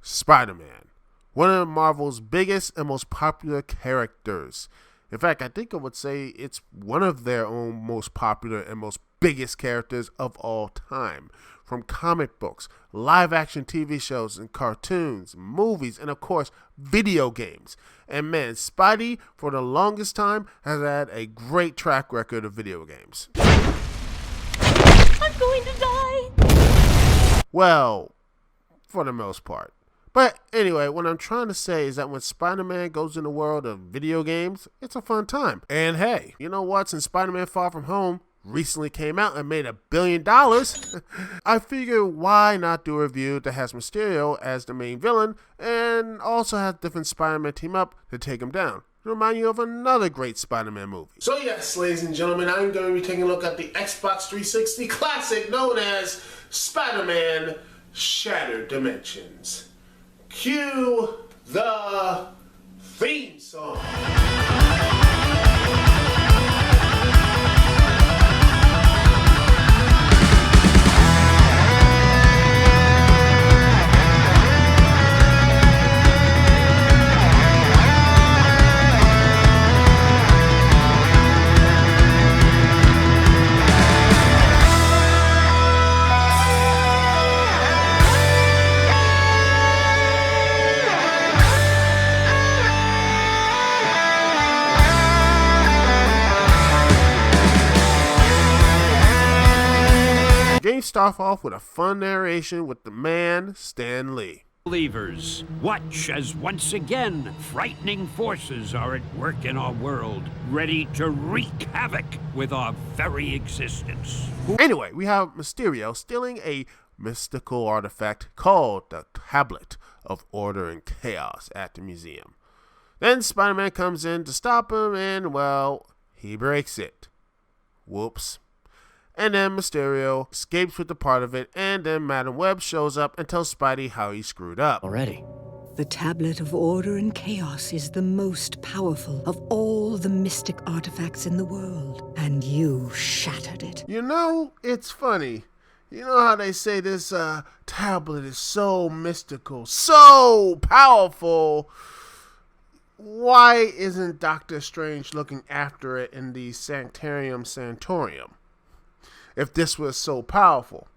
Spider-Man, one of Marvel's biggest and most popular characters. In fact, I think I would say it's one of their own most popular and most biggest characters of all time. From comic books, live action TV shows and cartoons, movies, and of course, video games. And man, Spidey, for the longest time, has had a great track record of video games. I'm going to die! Well, for the most part. But anyway, what I'm trying to say is that when Spider-Man goes in the world of video games, it's a fun time. And hey, you know what? Since Spider-Man Far From Home recently came out and made $1 billion, I figure why not do a review that has Mysterio as the main villain and also has different Spider-Man team up to take him down. To remind you of another great Spider-Man movie. So yes, ladies and gentlemen, I'm going to be taking a look at the Xbox 360 classic known as Spider-Man Shattered Dimensions. Cue the theme song. Game starts off with a fun narration with the man, Stan Lee. Believers, watch as once again frightening forces are at work in our world, ready to wreak havoc with our very existence. Anyway, we have Mysterio stealing a mystical artifact called the Tablet of Order and Chaos at the museum. Then Spider-Man comes in to stop him and, well, he breaks it. Whoops. And then Mysterio escapes with the part of it, and then Madam Web shows up and tells Spidey how he screwed up. Already. The Tablet of Order and Chaos is the most powerful of all the mystic artifacts in the world, and you shattered it. You know, it's funny. You know how they say this tablet is so mystical, so powerful. Why isn't Doctor Strange looking after it in the Sanctarium Sanctorum? If this was so powerful.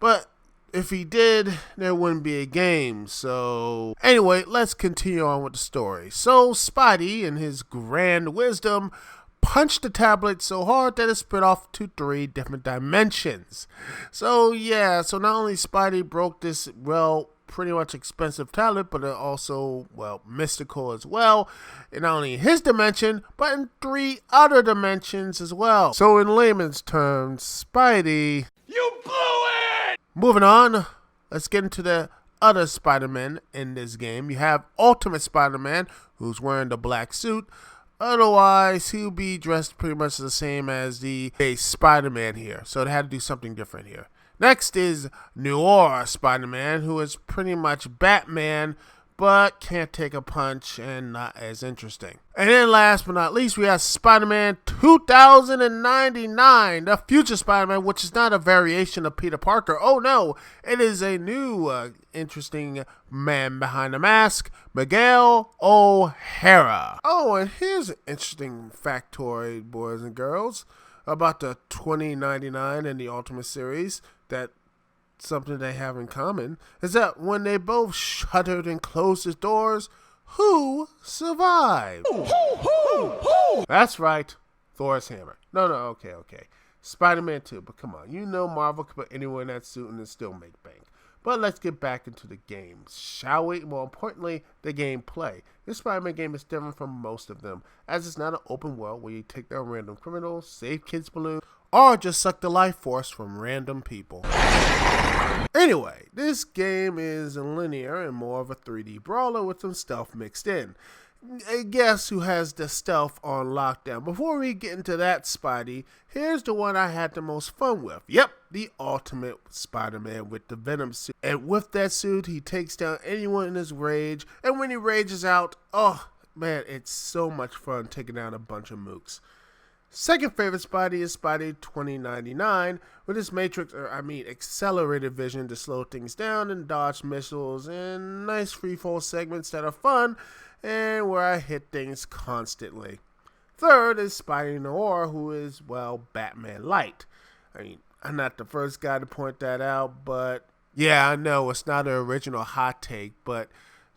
But if he did, there wouldn't be a game. So anyway, let's continue on with the story. So Spidey, in his grand wisdom, punched the tablet so hard that it split off to 3 different dimensions. So yeah, so not only Spidey broke this, well, pretty much expensive tablet, but it also, well, mystical as well. And not only in his dimension, but in 3 other dimensions as well. So in layman's terms, Spidey... You blew it! Moving on, let's get into the other Spider-Man in this game. You have Ultimate Spider-Man, who's wearing the black suit. Otherwise, he'll be dressed pretty much the same as the base Spider-Man here. So they had to do something different here. Next is Noir Spider-Man, who is pretty much Batman, but can't take a punch and not as interesting. And then last but not least, we have Spider-Man 2099, the future Spider-Man, which is not a variation of Peter Parker. Oh no, it is a new interesting man behind the mask, Miguel O'Hara. Oh, and here's an interesting factoid, boys and girls, about the 2099 and the Ultimate Series. That something they have in common is that when they both shuttered and closed the doors, who survived? That's right, Thor's hammer. No, okay. Spider-Man 2, but come on, you know Marvel could put anyone in that suit and it still make bank. But let's get back into the games, shall we? More importantly, the gameplay. This Spider-Man game is different from most of them, as it's not an open world where you take down random criminals, save kids' balloons, or just suck the life force from random people. Anyway, this game is linear and more of a 3D brawler with some stealth mixed in. Guess who has the stealth on lockdown? Before we get into that, Spidey, here's the one I had the most fun with. Yep, the Ultimate Spider-Man with the Venom suit. And with that suit, he takes down anyone in his rage. And when he rages out, oh man, it's so much fun taking down a bunch of mooks. Second favorite Spidey is Spidey 2099, with his accelerated vision to slow things down and dodge missiles and nice freefall segments that are fun and where I hit things constantly. Third is Spidey Noir, who is, well, Batman Light. I'm not the first guy to point that out, but yeah, I know it's not an original hot take, but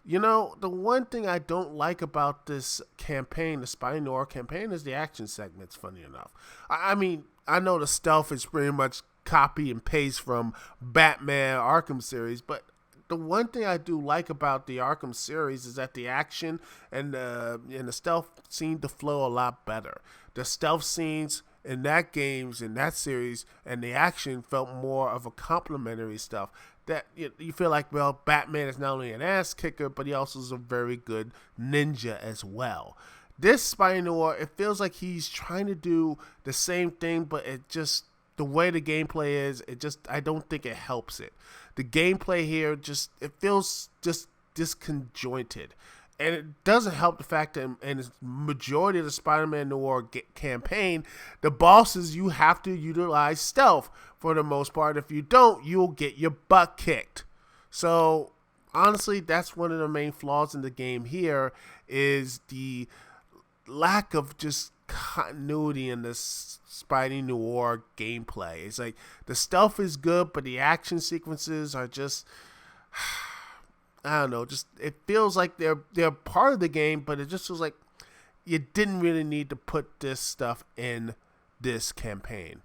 the one thing I don't like about this campaign, the Spidey Noir campaign, is the action segments, funny enough. I know the stealth is pretty much copy and paste from Batman Arkham series, but the one thing I do like about the Arkham series is that the action and the stealth seem to flow a lot better. The stealth scenes in that series, and the action felt more of a complementary stuff. That you feel like, well, Batman is not only an ass kicker, but he also is a very good ninja as well. This Spidey Noir, it feels like he's trying to do the same thing, but the way the gameplay is, I don't think it helps it. The gameplay here it feels just disconjointed. And it doesn't help the fact that in the majority of the Spider-Man Noir campaign, the bosses, you have to utilize stealth for the most part. If you don't, you'll get your butt kicked. So, honestly, that's one of the main flaws in the game here, is the lack of just continuity in this Spidey Noir gameplay. It's like the stealth is good, but the action sequences are just... I don't know, it feels like they're part of the game, but it just feels like you didn't really need to put this stuff in this campaign.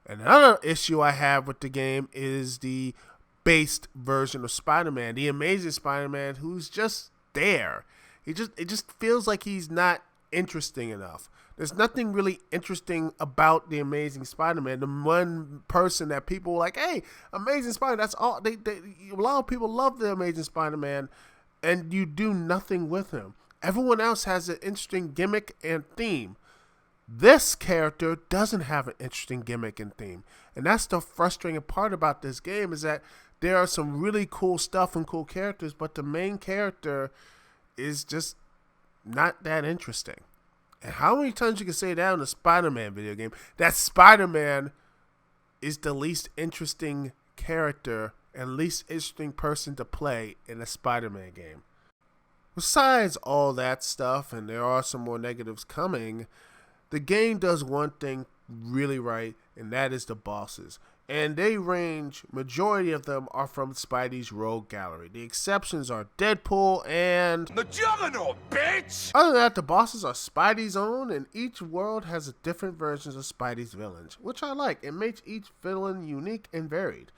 Another issue I have with the game is the based version of Spider-Man, the Amazing Spider-Man, who's just there. It just feels like he's not interesting enough. There's nothing really interesting about the Amazing Spider-Man. The one person that people were like, hey, Amazing Spider, that's all. A lot of people love the Amazing Spider-Man, and you do nothing with him. Everyone else has an interesting gimmick and theme. This character doesn't have an interesting gimmick and theme. And that's the frustrating part about this game, is that there are some really cool stuff and cool characters, but the main character is just not that interesting. And how many times you can say that in a Spider-Man video game, that Spider-Man is the least interesting character and least interesting person to play in a Spider-Man game. Besides all that stuff, and there are some more negatives coming, the game does one thing really right, and that is the bosses. And majority of them are from Spidey's Rogue Gallery. The exceptions are Deadpool and the Juggernaut, bitch! Other than that, the bosses are Spidey's own, and each world has different versions of Spidey's villains, which I like. It makes each villain unique and varied.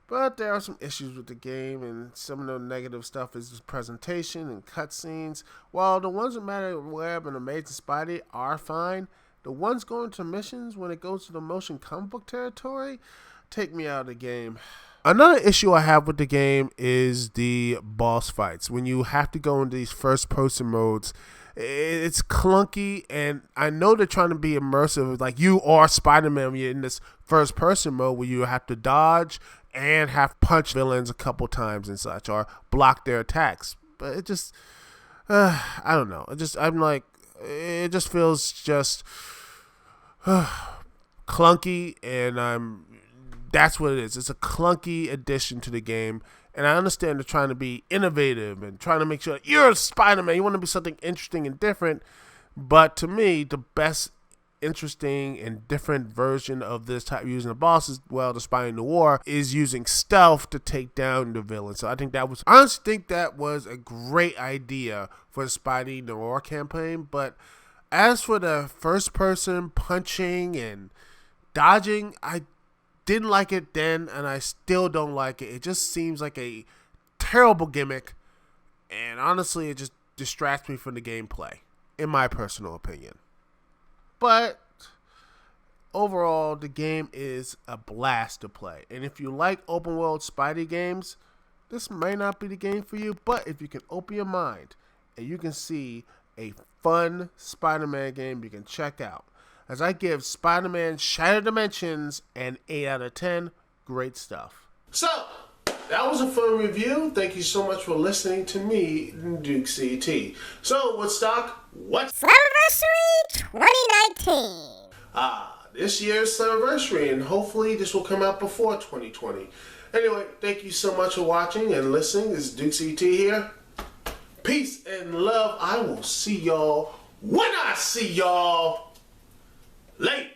But there are some issues with the game, and some of the negative stuff is the presentation and cutscenes. While the ones that Matter Web and Amazing Spidey are fine, the ones going to missions when it goes to the motion comic book territory take me out of the game. Another issue I have with the game is the boss fights. When you have to go into these first-person modes, it's clunky, and I know they're trying to be immersive. Like, you are Spider-Man when you're in this first-person mode where you have to dodge and have to punch villains a couple times and such, or block their attacks. But it just, I don't know. It just feels just clunky, and that's what it is. It's a clunky addition to the game, and I understand they're trying to be innovative and trying to make sure that you're Spider-Man. You want to be something interesting and different, but to me, the best interesting and different version of this type using the bosses, well, the Spidey Noir, is using stealth to take down the villain. So I honestly think that was a great idea for the Spidey Noir campaign. But as for the first person punching and dodging, I didn't like it then, and I still don't like it. It just seems like a terrible gimmick, and honestly, it just distracts me from the gameplay, in my personal opinion. But overall, the game is a blast to play. And if you like open world Spidey games, this may not be the game for you. But if you can open your mind and you can see a fun Spider-Man game you can check out, as I give Spider-Man Shattered Dimensions an 8 out of 10. Great stuff. So, that was a fun review. Thank you so much for listening to me, Duke CT. So, Woodstock, what's Slammiversary 2019. this year's anniversary, and hopefully this will come out before 2020. Anyway, thank you so much for watching and listening. This is Dukes ET here. Peace and love. I will see y'all when I see y'all. Later.